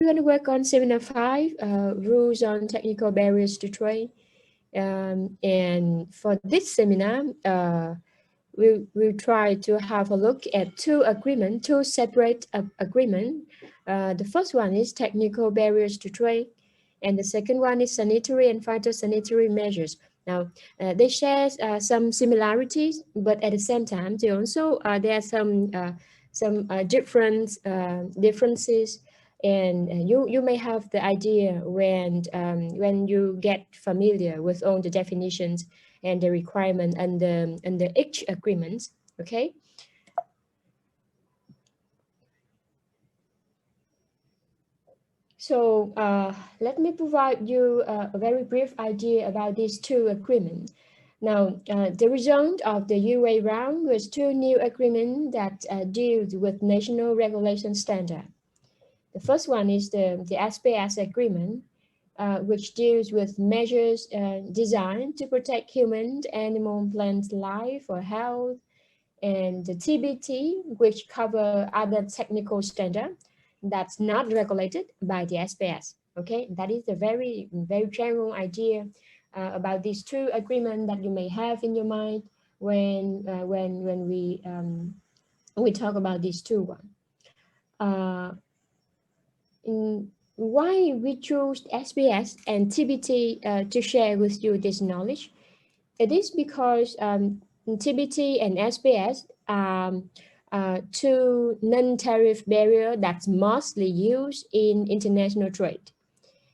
We're going to work on Seminar 5, Rules on Technical Barriers to Trade. And for this seminar, we'll try to have a look at two separate agreements. The first one is technical barriers to trade, and the second one is sanitary and phytosanitary measures. Now, they share some similarities, but at the same time, they also there are some differences. And you may have the idea when you get familiar with all the definitions and the requirement and the each agreements. Okay. So let me provide you a very brief idea about these two agreements. Now, the result of the UA round was two new agreements that deal with national regulation standard. The first one is the Sbs Agreement, which deals with measures designed to protect human, animal, plant life or health, and the Tbt, which cover other technical standard that's not regulated by the Sbs. Okay, that is a very general idea about these two agreements that you may have in your mind when we talk about these two ones. Why we choose Sbs and Tbt to share with you this knowledge? It is because Tbt and Sbs are two non-tariff barriers that's mostly used in international trade,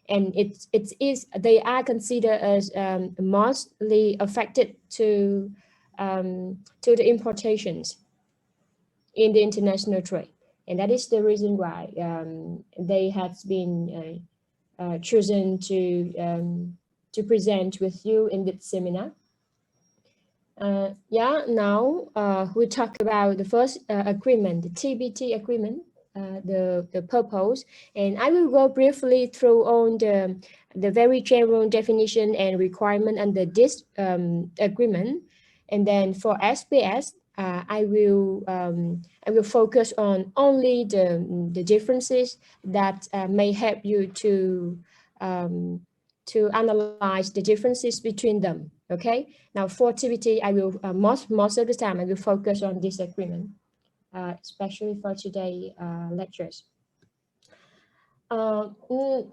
and they are considered as mostly affected to the importations in the international trade. And that is the reason why they have been chosen to present with you in this seminar. Now we talk about the first agreement, the Tbt Agreement, the purpose, and I will go briefly through on the very general definition and requirement under this agreement, and then for Sbs, I will focus on only the differences that may help you to analyze the differences between them. Okay. Now for Tbt, I will most of the time I will focus on this agreement, especially for today lectures. The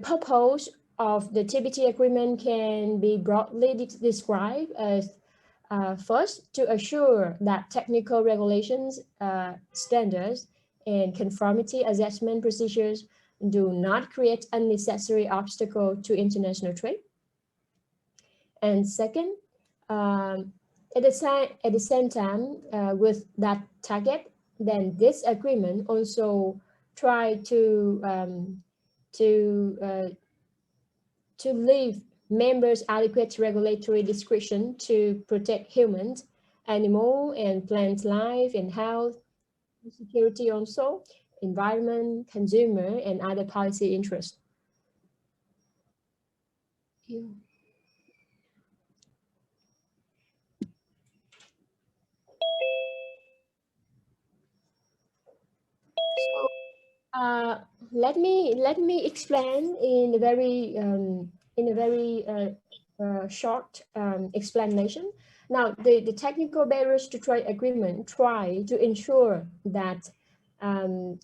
purpose of the Tbt Agreement can be broadly described as first, to assure that technical regulations, standards, and conformity assessment procedures do not create unnecessary obstacles to international trade. And second, at the same time, with that target, then this agreement also try to leave members adequate regulatory discretion to protect humans, animal and plant life and health, security also, environment, consumer, and other policy interests. So, let me explain in a very short explanation. Now, the technical barriers to trade agreement try to ensure that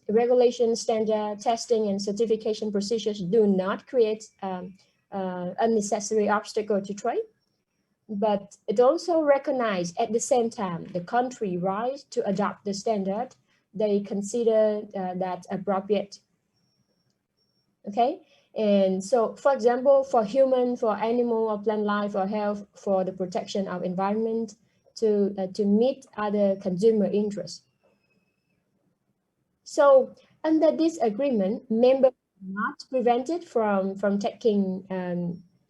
regulation, standard, testing, and certification procedures do not create unnecessary obstacle to trade, but it also recognizes at the same time the country right to adopt the standard they consider that appropriate. Okay, and so, for example, for human, for animal or plant life or health, for the protection of environment, to meet other consumer interests. So, under this agreement, members are not prevented from taking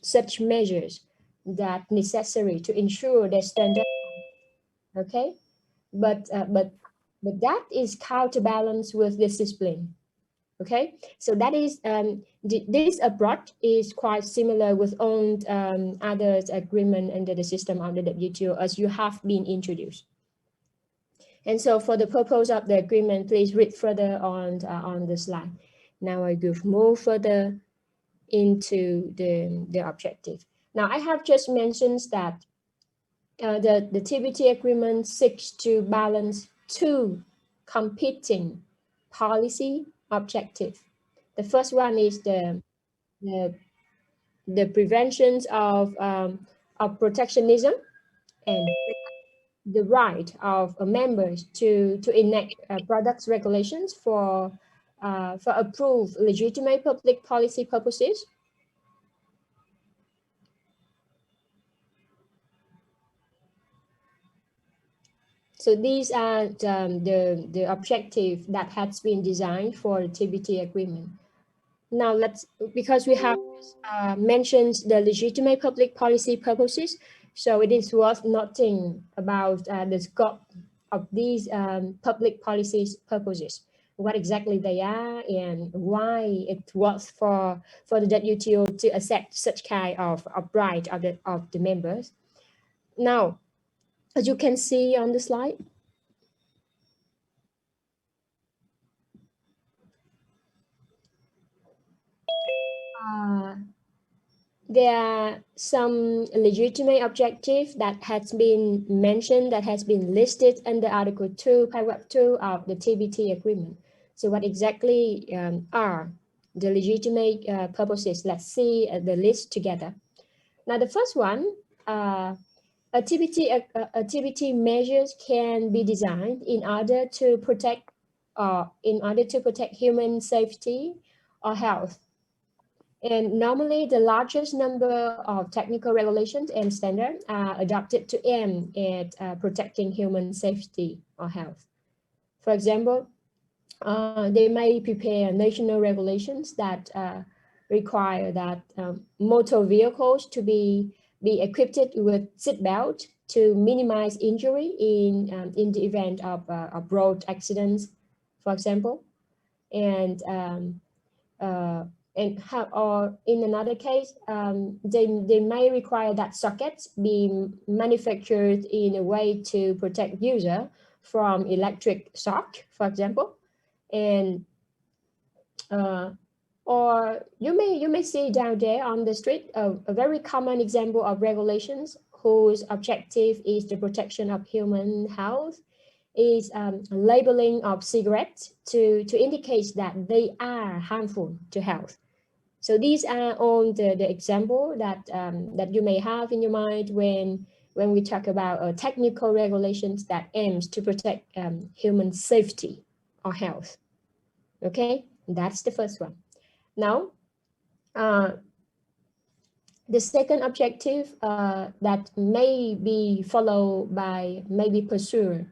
such measures that necessary to ensure their standard. Okay, but that is counterbalanced with this discipline. Okay, so that is this approach is quite similar with all other agreement under the system of the WTO as you have been introduced. And so for the purpose of the agreement, please read further on the slide. Now I will move further into the objective. Now I have just mentioned that the Tbt Agreement seeks to balance two competing policy objectives. The first one is the prevention of protectionism, and the right of members to enact products regulations for approved legitimate public policy purposes. So these are the objective that has been designed for the Tbt Agreement. Now because we have mentioned the legitimate public policy purposes, so it is worth noting about the scope of these public policies purposes, what exactly they are and why it works for the WTO to accept such kind of right of the members. Now, as you can see on the slide, there are some legitimate objectives that has been mentioned, that has been listed under Article 2, Paragraph 2 of the Tbt Agreement. So what exactly are the legitimate purposes? Let's see the list together. Now the first one, a Tbt measures can be designed in order to protect human safety or health. And normally the largest number of technical regulations and standards are adopted to aim at protecting human safety or health. For example, they may prepare national regulations that require that motor vehicles to be equipped with seat belt to minimize injury in the event of road accidents, for example. And or in another case, they may require that sockets be manufactured in a way to protect user from electric shock, for example. And or you may see down there on the street a very common example of regulations whose objective is the protection of human health is labeling of cigarettes to indicate that they are harmful to health. So these are all the example that that you may have in your mind when we talk about technical regulations that aims to protect human safety or health. Okay, that's the first one. Now, the second objective that may be followed by, may be pursued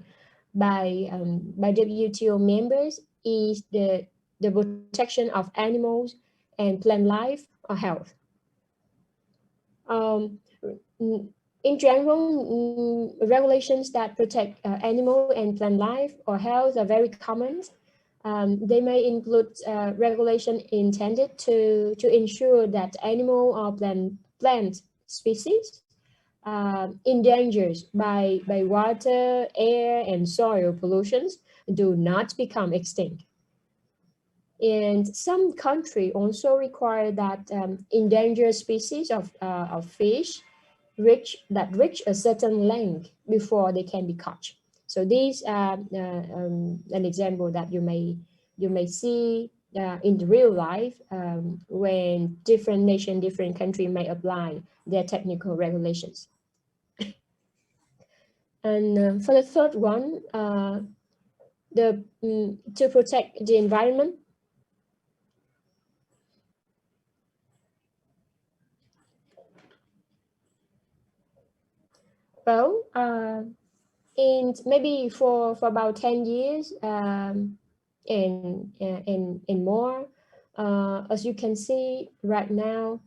by WTO members is the protection of animals and plant life or health. In general, regulations that protect animal and plant life or health are very common. They may include regulation intended to ensure that animal or plant species endangered by water, air, and soil pollutions do not become extinct. And some countries also require that endangered species of fish reach a certain length before they can be caught. So these are an example that you may see in the real life when different nations, different countries may apply their technical regulations. And for the third one, to protect the environment. Well, in maybe for about 10 years and more, as you can see right now,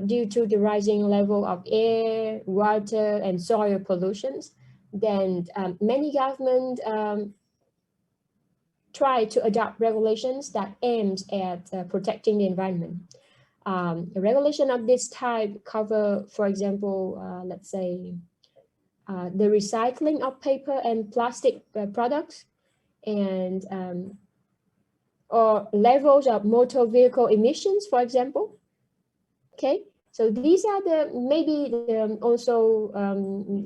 due to the rising level of air, water, and soil pollutions, then many governments try to adopt regulations that aims at protecting the environment. A regulation of this type cover, for example, let's say, the recycling of paper and plastic products, and or levels of motor vehicle emissions, for example. Okay, so these are the maybe also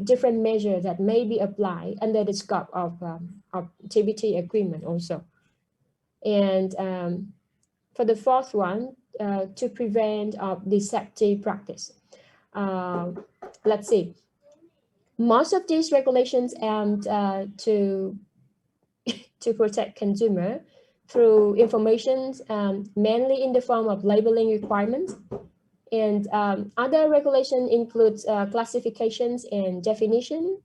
different measures that may be applied under the scope of Tbt Agreement also. And for the fourth one, to prevent deceptive practice. Let's see. Most of these regulations aim to protect consumer through information, mainly in the form of labeling requirements. And other regulation includes classifications and definition.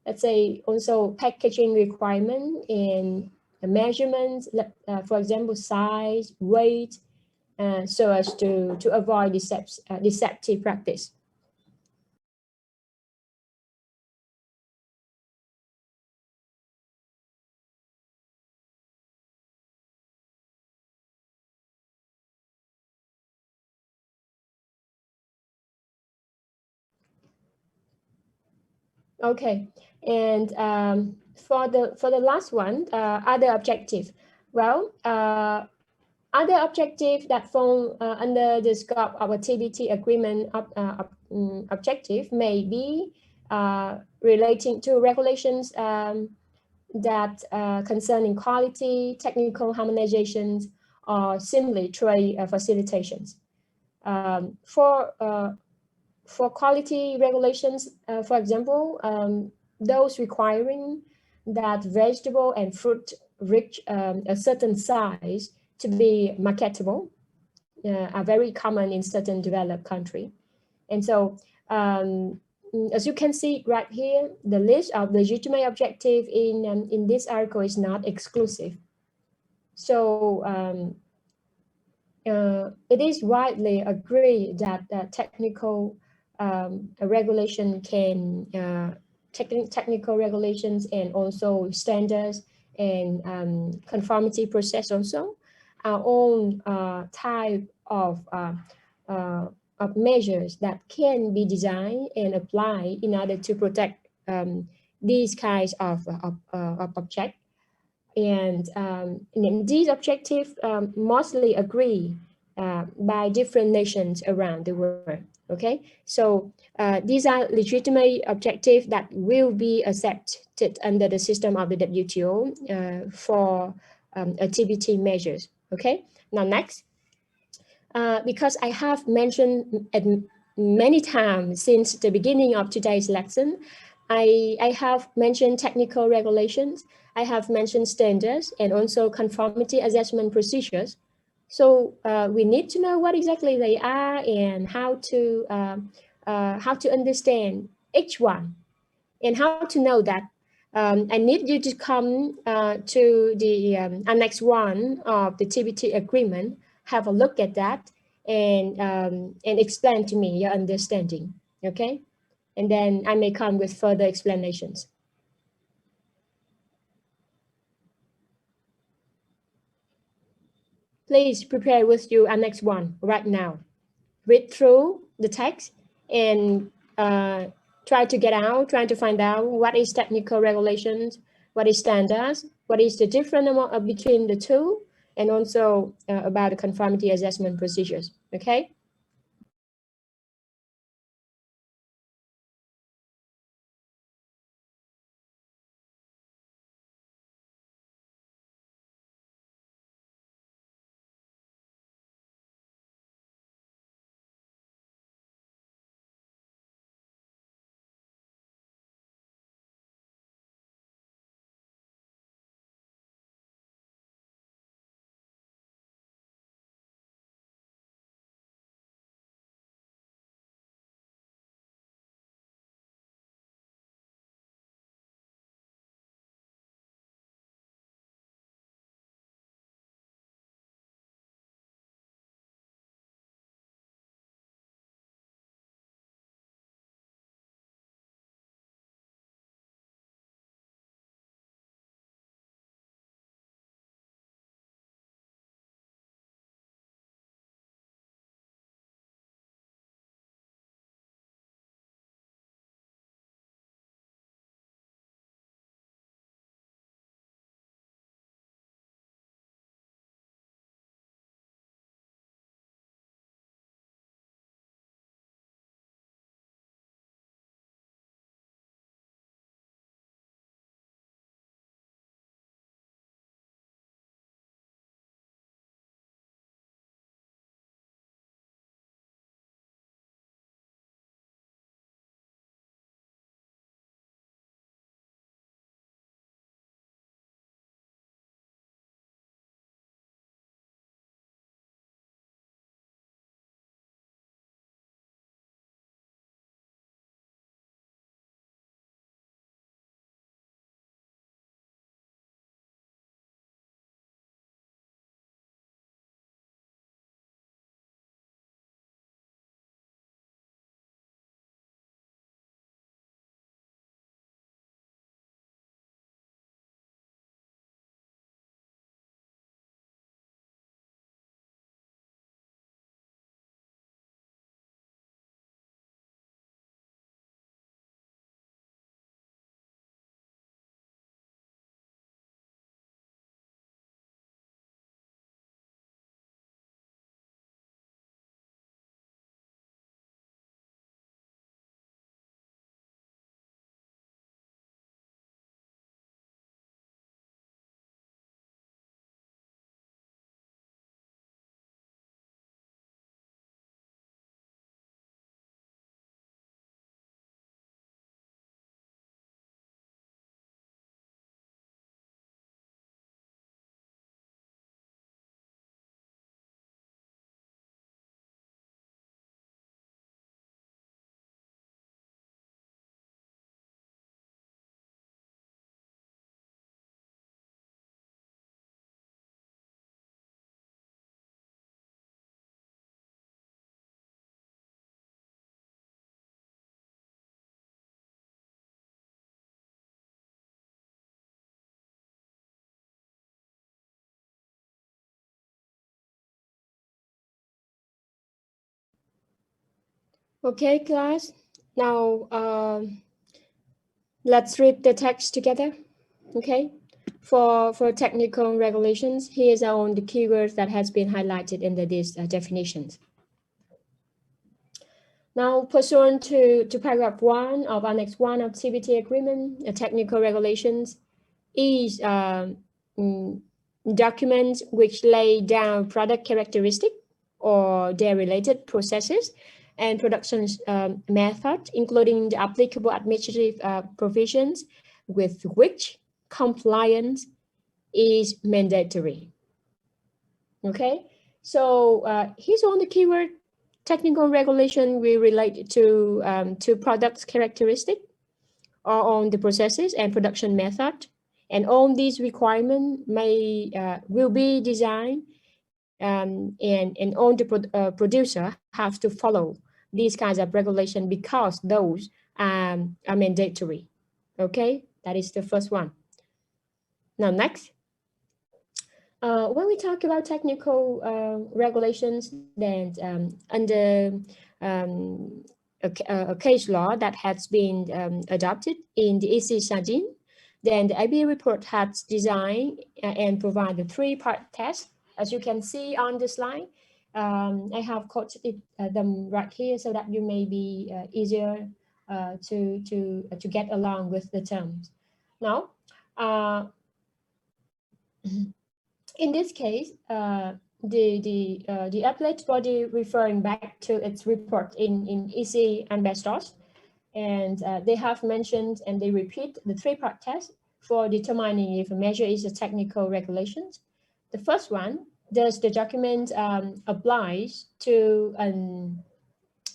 Let's say also packaging requirement and measurements, for example, size, weight, so as to avoid deceptive practice. Okay, and for the last one, other objective. Well, other objective that fall under the scope of a Tbt Agreement objective may be relating to regulations that concerning quality, technical harmonizations, or simply trade facilitations. For quality regulations, for example, those requiring that vegetable and fruit reach a certain size to be marketable are very common in certain developed countries. And so, as you can see right here, the list of legitimate objectives in this article is not exclusive. So it is widely agreed that technical regulation can technical regulations and also standards and conformity process also our own type of measures that can be designed and applied in order to protect these kinds of objects. And these objectives mostly agree by different nations around the world. Okay, so these are legitimate objectives that will be accepted under the system of the WTO for Tbt measures. Okay, now next, because I have mentioned it many times since the beginning of today's lesson, I have mentioned technical regulations, I have mentioned standards, and also conformity assessment procedures. So we need to know what exactly they are and how to understand each one, and how to know that. I need you to come to the Annex 1 of the Tbt Agreement, have a look at that, and explain to me your understanding, okay? And then I may come with further explanations. Please prepare with you Annex 1 right now. Read through the text and try to find out what is technical regulations, what is standards, what is the difference between the two, and also about the conformity assessment procedures, okay? Okay, class. Now let's read the text together. Okay. For technical regulations, here's our the keywords that has been highlighted in these definitions. Now, pursuant to paragraph 1 of Annex 1 of Tbt Agreement, technical regulations is documents which lay down product characteristic or their related processes and production method, including the applicable administrative provisions with which compliance is mandatory. Okay, so here's on the keyword. Technical regulation will relate to products characteristic or on the processes and production method, and all these requirements will be designed and all the producer have to follow these kinds of regulation because those are mandatory. Okay, that is the first one. Now next, when we talk about technical regulations, then under a case law that has been adopted in the EC Sardine, then the IBA report has designed and provided 3-part test. As you can see on the slide, I have quoted them right here so that you may be easier to get along with the terms. Now, in this case, the appellate body referring back to its report in EC Asbestos, and they have mentioned and they repeat the 3-part test for determining if a measure is a technical regulations. The first one, does the document applies to an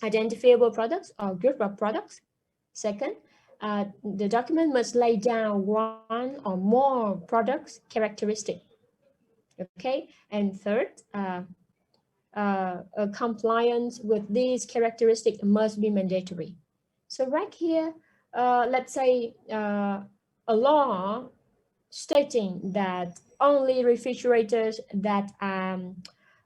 identifiable products or group of products? Second, the document must lay down one or more products characteristic. Okay, and third, compliance with these characteristics must be mandatory. So right here, let's say a law stating that only refrigerators that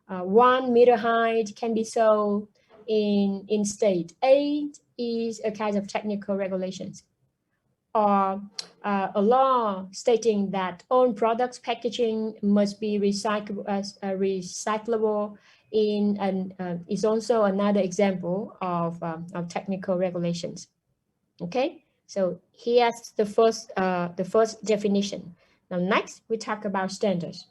1 meter height can be sold in state A is a kind of technical regulations. Or a law stating that all products packaging must be recyclable in is also another example of technical regulations. Okay, so here's the first definition. Now next we talk about standards.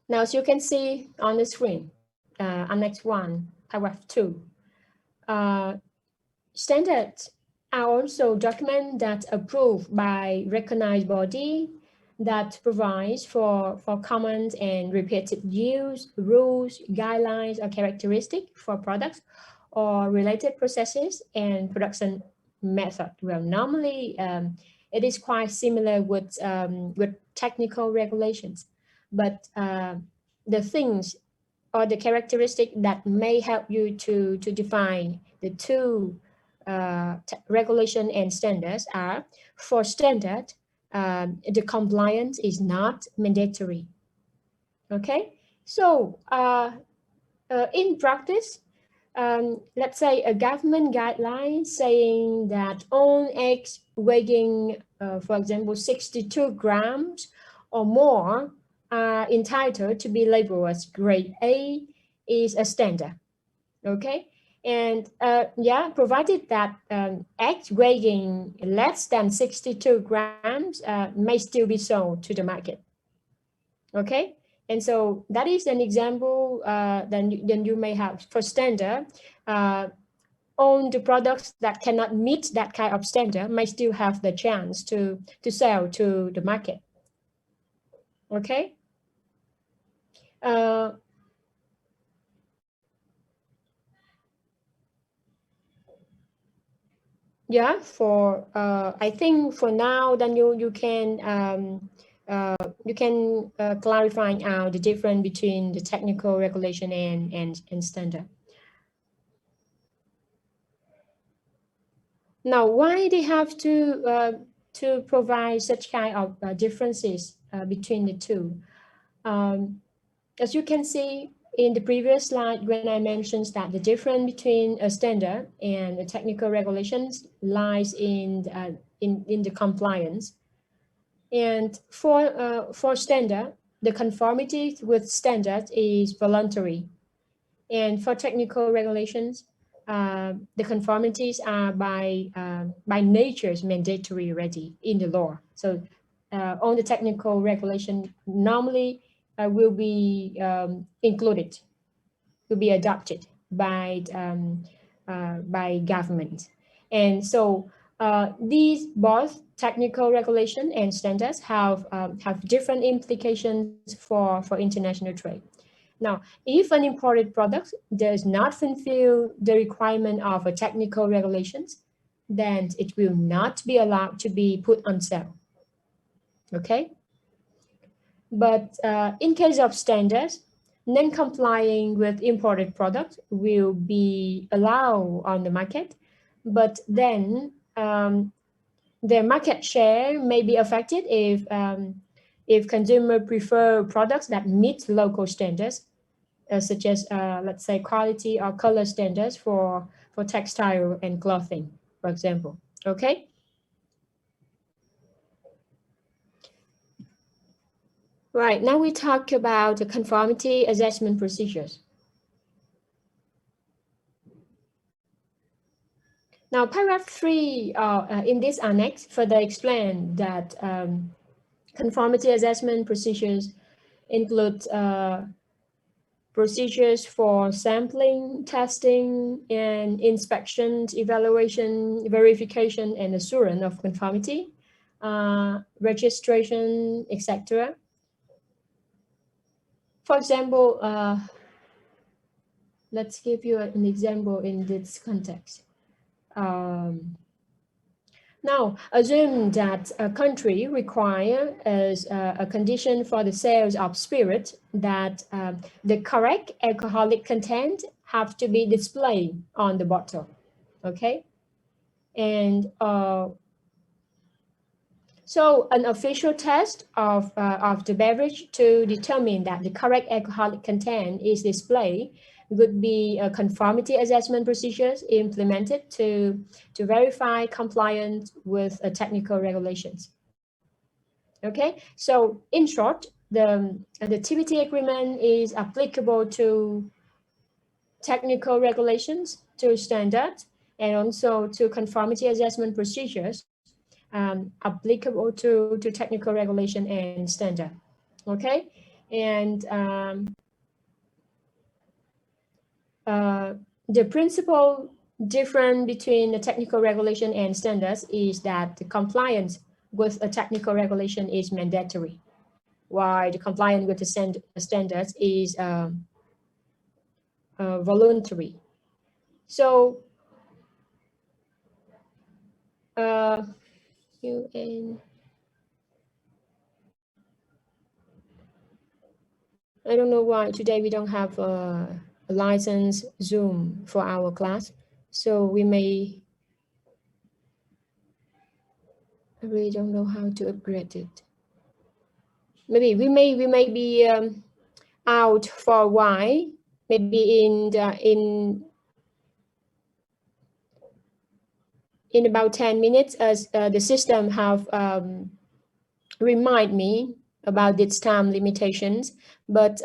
Now as you can see on the screen, Annex 1, paragraph 2. Standards are also documents that approved by recognized body that provides for common and repeated use, rules, guidelines, or characteristics for products or related processes and production method. Well, normally it is quite similar with technical regulations, but the things or the characteristic that may help you to define the two regulation and standards are, for standard, the compliance is not mandatory. Okay, so in practice, let's say a government guideline saying that all eggs weighing, for example, 62 grams or more are entitled to be labeled as grade A is a standard. Okay, and yeah, provided that eggs weighing less than 62 grams may still be sold to the market. Okay, and so that is an example. Then you may have for standard. On the products that cannot meet that kind of standard may still have the chance to sell to the market. Okay. Yeah, for I think for now, then you can clarify out the difference between the technical regulation and standard. Now, why they have to provide such kind of differences between the two? As you can see in the previous slide, when I mentioned that the difference between a standard and a technical regulations lies in the compliance. And for standard, the conformity with standards is voluntary. And for technical regulations, the conformities are by nature mandatory already in the law. So all the technical regulation normally will be included, will be adopted by government. And so these both technical regulation and standards have different implications for international trade. Now, if an imported product does not fulfill the requirement of a technical regulations, then it will not be allowed to be put on sale. Okay? But in case of standards, non-complying with imported products will be allowed on the market, but then their market share may be affected if consumers prefer products that meet local standards, such as, let's say, quality or color standards for textile and clothing, for example. Okay? Right, now we talk about the conformity assessment procedures. Now, paragraph 3 in this annex further explain that conformity assessment procedures include procedures for sampling, testing, and inspections, evaluation, verification, and assurance of conformity, registration, etc. For example, let's give you an example in this context. Now, assume that a country requires as a condition for the sales of spirit that the correct alcoholic content have to be displayed on the bottle, okay? And so an official test of the beverage to determine that the correct alcoholic content is displayed would be a conformity assessment procedures implemented to verify compliance with technical regulations. Okay, so in short, the Tbt Agreement is applicable to technical regulations, to standards, and also to conformity assessment procedures applicable to technical regulation and standard. Okay, and the principal difference between the technical regulation and standards is that the compliance with a technical regulation is mandatory, while the compliance with the standards is voluntary. So I don't know why today we don't have a license Zoom for our class, so we may, I really don't know how to upgrade it. Maybe we may be out for a while, maybe in about 10 minutes, as the system have remind me about its time limitations. But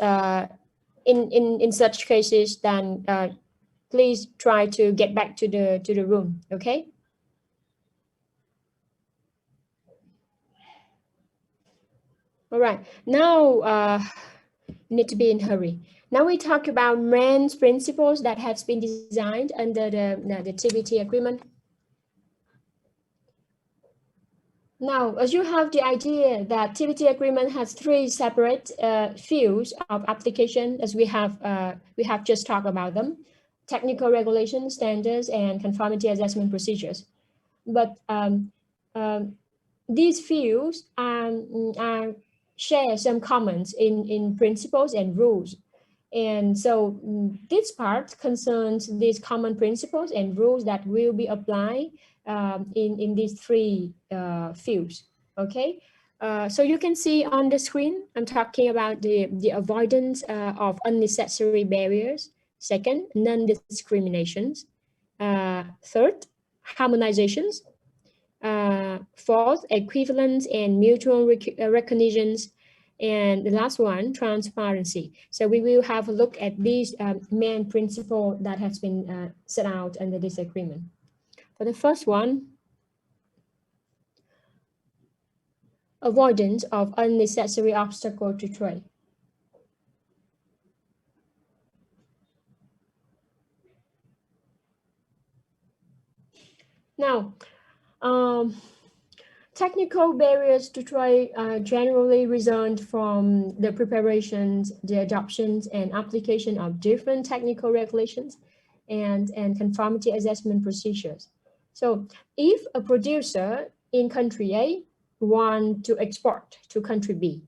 in such cases, then please try to get back to the room. Okay. All right. Now need to be in hurry. Now we talk about main principles that has been designed under the Tbt Agreement. Now, as you have the idea that Tbt Agreement has 3 separate fields of application, as we have just talked about them: technical regulations, standards, and conformity assessment procedures. But these fields share some comments in principles and rules. And so this part concerns these common principles and rules that will be applied in these 3 fields. Okay, So you can see on the screen, I'm talking about the avoidance of unnecessary barriers. Second, non-discriminations. Third, harmonizations. Fourth, equivalence and mutual recognitions. And the last one, transparency. So we will have a look at these main principles that has been set out under this agreement. For the first one, avoidance of unnecessary obstacle to trade. Now, technical barriers to trade generally result from the preparations, the adoptions, and application of different technical regulations and conformity assessment procedures. So if a producer in country A wants to export to country B,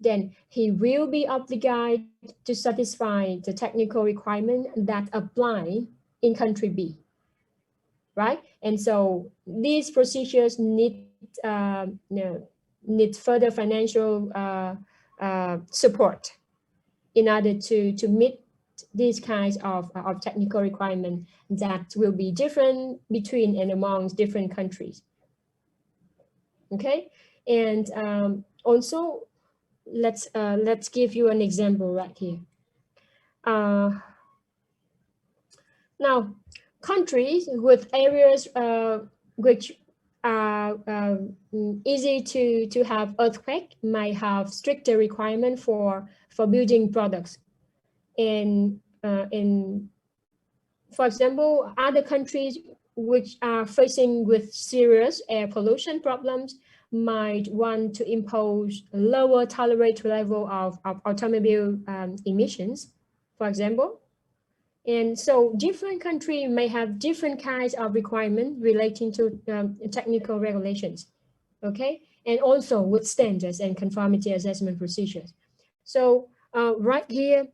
then he will be obligated to satisfy the technical requirement that apply in country B, right? And so these procedures need further financial support in order to meet these kinds of technical requirements that will be different between and among different countries. Okay, and also let's give you an example right here. Now, countries with areas which are easy to have earthquake might have stricter requirement for building products. And for example, other countries which are facing with serious air pollution problems might want to impose a lower tolerate level of automobile emissions, for example. And so different countries may have different kinds of requirements relating to technical regulations, okay? And also with standards and conformity assessment procedures. So right here,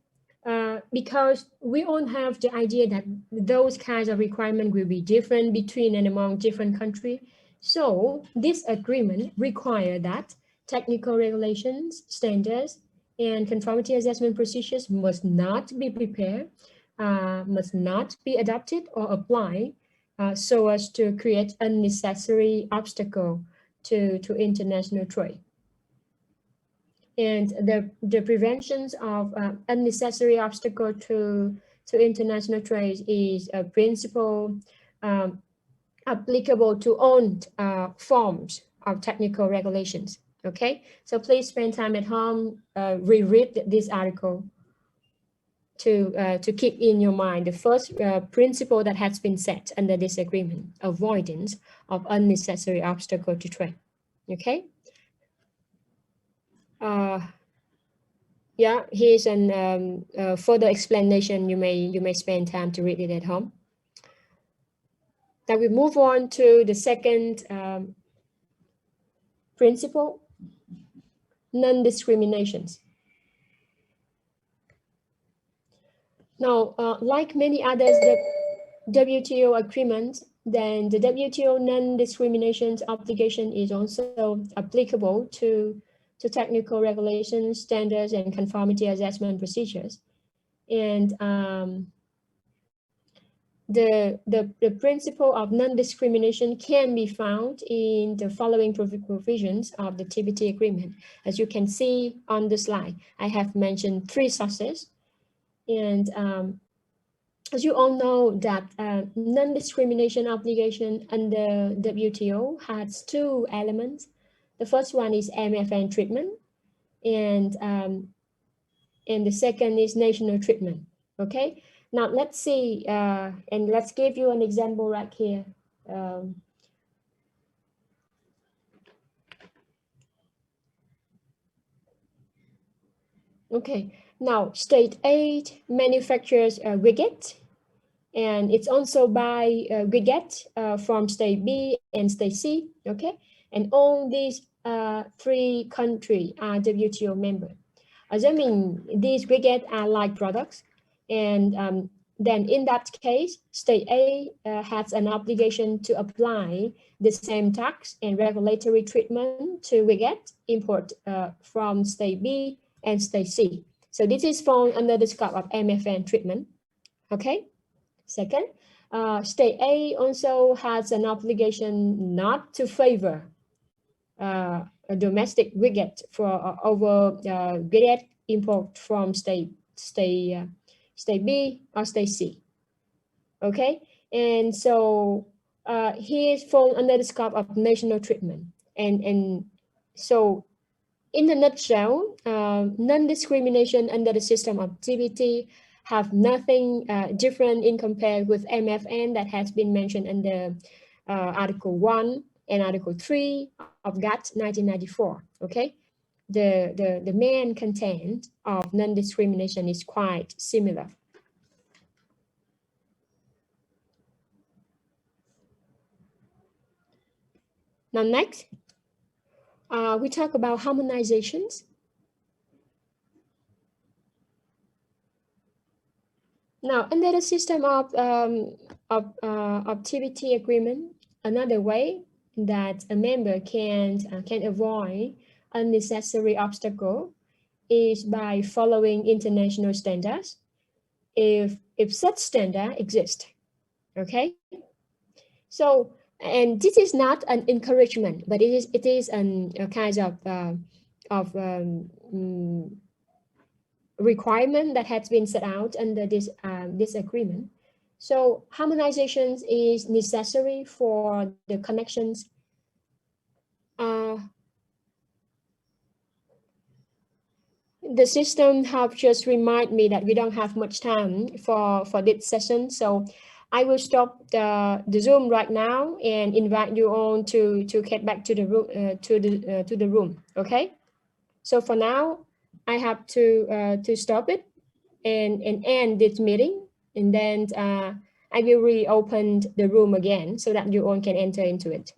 because we all have the idea that those kinds of requirements will be different between and among different countries. So this agreement requires that technical regulations, standards, and conformity assessment procedures must not be prepared, must not be adopted or applied so as to create unnecessary obstacle to international trade. And the preventions of unnecessary obstacle to international trade is a principle applicable to all forms of technical regulations. Okay, so please spend time at home, reread this article to keep in your mind the first principle that has been set under this agreement: avoidance of unnecessary obstacle to trade. Okay. Yeah, here's an further explanation. You may spend time to read it at home. Now we move on to the second principle, non-discriminations. Now, like many others, the WTO agreement, then the WTO non-discrimination obligation is also applicable to technical regulations, standards, and conformity assessment procedures. And the principle of non-discrimination can be found in the following provisions of the Tbt Agreement. As you can see on the slide, I have mentioned 3 sources. And as you all know that non-discrimination obligation under WTO has 2 elements. The first one is MFN treatment, and the second is national treatment. Okay, now let's see, and let's give you an example right here. Okay, now state aid manufactures widget, and it's also buy widget from state B and state C. Okay, and all these 3 countries are WTO member. Assuming these widgets are like products, and then in that case, state A has an obligation to apply the same tax and regulatory treatment to widget import from state B and state C. So this is fall under the scope of MFN treatment. Okay. Second, state A also has an obligation not to favor a domestic widget for over widget import from state B or state C. Okay, and so he falls under the scope of national treatment. And so in a nutshell, non-discrimination under the system of Tbt have nothing different in compared with MFN that has been mentioned under Article 1 and Article 3 of GATT 1994. Okay, the main content of non-discrimination is quite similar. Now next, we talk about harmonizations. Now, under the system of Tbt Agreement, another way that a member can avoid unnecessary obstacle is by following international standards, if such standard exists. Okay, so, and this is not an encouragement, but it is a kind of requirement that has been set out under this agreement. So harmonization is necessary for the connections. The system have just remind me that we don't have much time for this session, so I will stop the Zoom right now and invite you all to get back to the room to the room. Okay, so for now I have to stop it and end this meeting, and then I will reopen the room again so that you all can enter into it.